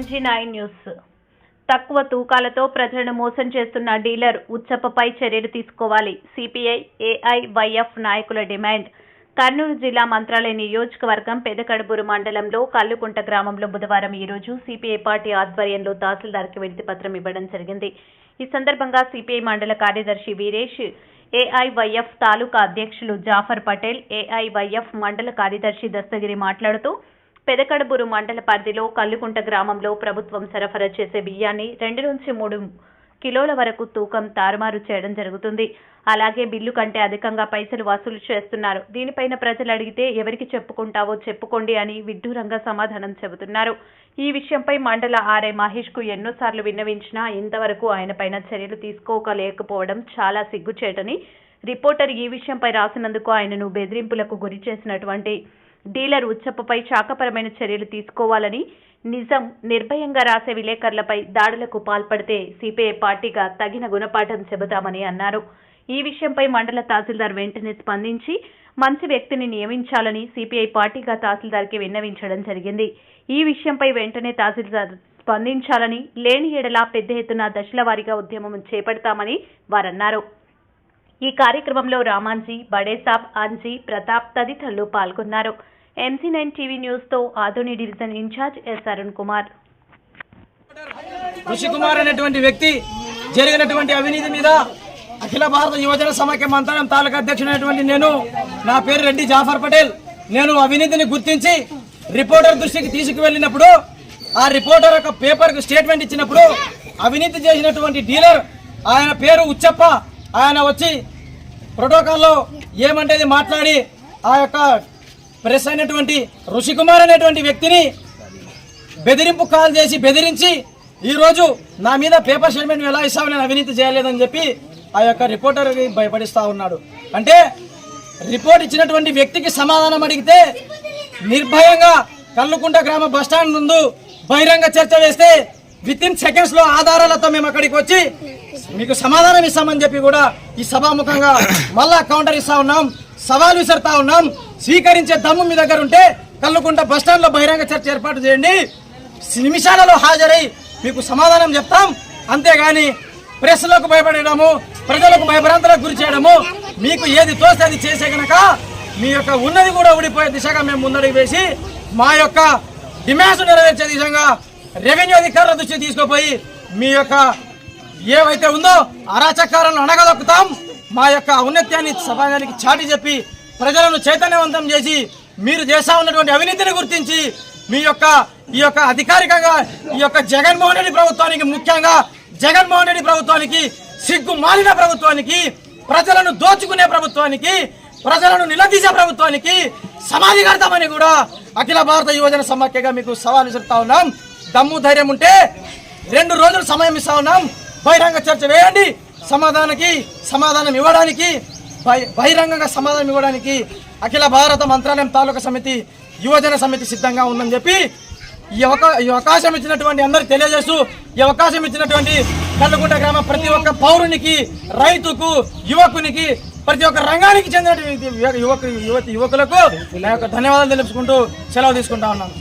MG9 news. తక్కువ తూకాలతో ప్రజలను మోసం చేస్తున్న డీలర్ ఉచ్చప్పపై చర్యలు తీసుకోవాలి. సిపిఐ ఏఐవైఎఫ్ నాయకుల డిమాండ్. కర్నూలు జిల్లా మంత్రాలయ నియోజకవర్గం పెదకడుబూరు మండలంలో కల్లుకుంట గ్రామంలో బుధవారం ఈరోజు సిపిఐ పార్టీ ఆధ్వర్యంలో తహసీల్దార్కి వినతిపత్రం ఇవ్వడం జరిగింది. ఈ సందర్భంగా సిపిఐ మండల కార్యదర్శి వీరేష్, ఏఐవైఎఫ్ తాలూకా అధ్యక్షులు జాఫర్ పటేల్, ఏఐవైఎఫ్ మండల కార్యదర్శి దస్తగిరి మాట్లాడుతూ పెదకడుబూరు మండల పరిధిలో కల్లుకుంట గ్రామంలో ప్రభుత్వం సరఫరా చేసే బియ్యాన్ని 2 నుంచి 3 కిలోల వరకు తూకం తారుమారు చేయడం జరుగుతుంది. అలాగే బిల్లు కంటే అధికంగా పైసలు వసూలు చేస్తున్నారు. దీనిపైన ప్రజలు అడిగితే ఎవరికి చెప్పుకుంటావో చెప్పుకోండి అని విడ్డూరంగా సమాధానం చెబుతున్నారు. ఈ విషయంపై మండల ఆర్ఐ మహేష్ కు ఎన్నోసార్లు విన్నవించినా ఇంతవరకు ఆయనపైన చర్యలు తీసుకోలేకపోవడం చాలా సిగ్గుచేటని, రిపోర్టర్ ఈ విషయంపై రాసినందుకు ఆయనను బెదిరింపులకు గురి చేసినటువంటి డీలర్ ఉచ్చప్పపై శాఖపరమైన చర్యలు తీసుకోవాలని, నిజం నిర్భయంగా రాసే విలేకరులపై దాడులకు పాల్పడితే సిపిఐ పార్టీగా తగిన గుణపాఠం చెబుతామని అన్నారు. ఈ విషయంపై మండల తహసీల్దార్ వెంటనే స్పందించి మంచి వ్యక్తిని నియమించాలని సిపిఐ పార్టీగా తహసీల్దార్కి విన్నవించడం జరిగింది. ఈ విషయంపై వెంటనే తహసీల్దార్ స్పందించాలని, లేని ఎడల పెద్ద ఎత్తున దశల వారీగా ఉద్యమం చేపడతామని వారన్నారు. ఈ కార్యక్రమంలో రామాంజీ, బడేసాబ్, అంజీ, ప్రతాప్ తదితరులు పాల్గొన్నారు. MG9 టీవీ న్యూస్ తో Adoni division in-charge S Arun Kumar. Rishi Kumar అనేటువంటి వ్యక్తి జరిగినటువంటి అవినీతి మీద అఖిల భారత యువజన సమాఖ్య మంత్రాలయం తాలూకా అధ్యక్షుడైనటువంటి నా పేరు రెడ్డి జాఫర్ పటేల్. నేను అవినీతిని గుర్తించి రిపోర్టర్ దృష్టికి తీసుకువెళ్ళినప్పుడు, ఆ రిపోర్టర్ ఒక పేపర్కు స్టేట్మెంట్ ఇచ్చినప్పుడు అవినీతి చేసినటువంటి డీలర్ ఆయన పేరు ఉచ్చప్ప, ఆయన వచ్చి ప్రోటోకాల్లో ఏమంటేది మాట్లాడి ఆ యొక్క ప్రెస్ అయినటువంటి ఋషి కుమార్ అనేటువంటి వ్యక్తిని బెదిరింపు కాల్ చేసి బెదిరించి ఈరోజు నా మీద పేపర్ స్టేట్మెంట్ ఎలా ఇస్తావు, నేను అవినీతి చేయలేదని చెప్పి ఆ యొక్క రిపోర్టర్కి భయపడిస్తా ఉన్నాడు. అంటే రిపోర్ట్ ఇచ్చినటువంటి వ్యక్తికి సమాధానం అడిగితే నిర్భయంగా కల్లుకుంట గ్రామ బస్టాండ్ ముందు బహిరంగ చర్చ వేస్తే వితిన్ సెకండ్స్ లో ఆధారాలతో మేము అక్కడికి వచ్చి మీకు సమాధానం ఇస్తామని చెప్పి కూడా ఈ సభాముఖంగా మళ్ళా కౌంటర్ ఇస్తా ఉన్నాం, సవాల్ విసురుతా ఉన్నాం. స్వీకరించే దమ్ము మీ దగ్గర ఉంటే కల్లుకుంట బస్టాండ్ లో బహిరంగ చర్చ ఏర్పాటు చేయండి, నిమిషాలలో హాజరై మీకు సమాధానం చెప్తాం. అంతేగాని ప్రెస్లకు భయపడము, ప్రజలకు భయభ్రాంతులకు గురి చేయడము, మీకు ఏది తోస్తే అది చేసే కనుక మీ యొక్క ఉన్నది కూడా ఊడిపోయే దిశగా మేము ముందడుగు వేసి మా యొక్క డిమాండ్స్ నెరవేర్చే దిశగా రెవెన్యూ అధికారుల దృష్టి తీసుకుపోయి మీ యొక్క ఏవైతే ఉందో అరాచకాలను అణగదొక్కుతాం. మా యొక్క ఔన్నత్యాన్ని సమాజానికి చాటి చెప్పి ప్రజలను చైతన్యవంతం చేసి మీరు చేస్తా ఉన్నటువంటి అవినీతిని గుర్తించి మీ యొక్క ఈ యొక్క అధికారికంగా ఈ యొక్క జగన్మోహన్ రెడ్డి ప్రభుత్వానికి, ముఖ్యంగా జగన్మోహన్ రెడ్డి ప్రభుత్వానికి, సిగ్గు మాలిన ప్రభుత్వానికి, ప్రజలను దోచుకునే ప్రభుత్వానికి, ప్రజలను నిలదీసే ప్రభుత్వానికి సమాధి కడతామని కూడా అఖిల భారత యువజన సమాఖ్యగా మీకు సవాల్ విసురుతా ఉన్నాం. దమ్ము ధైర్యం ఉంటే 2 రోజులు సమయం ఇస్తా ఉన్నాం, బహిరంగ చర్చ వేయండి. సమాధానం ఇవ్వడానికి, బహిరంగంగా సమాధానం ఇవ్వడానికి అఖిల భారత మంత్రాలయం తాలూకా సమితి, యువజన సమితి సిద్ధంగా ఉందని చెప్పి ఈ అవకాశం ఇచ్చినటువంటి అందరికి తెలియజేస్తూ, ఈ అవకాశం ఇచ్చినటువంటి కల్లుకుంట గ్రామ ప్రతి ఒక్క పౌరునికి, రైతుకు, యువకునికి, ప్రతి ఒక్క రంగానికి చెందినటువంటి యువకులకు నా యొక్క ధన్యవాదాలు తెలుపుకుంటూ సెలవు తీసుకుంటా ఉన్నాను.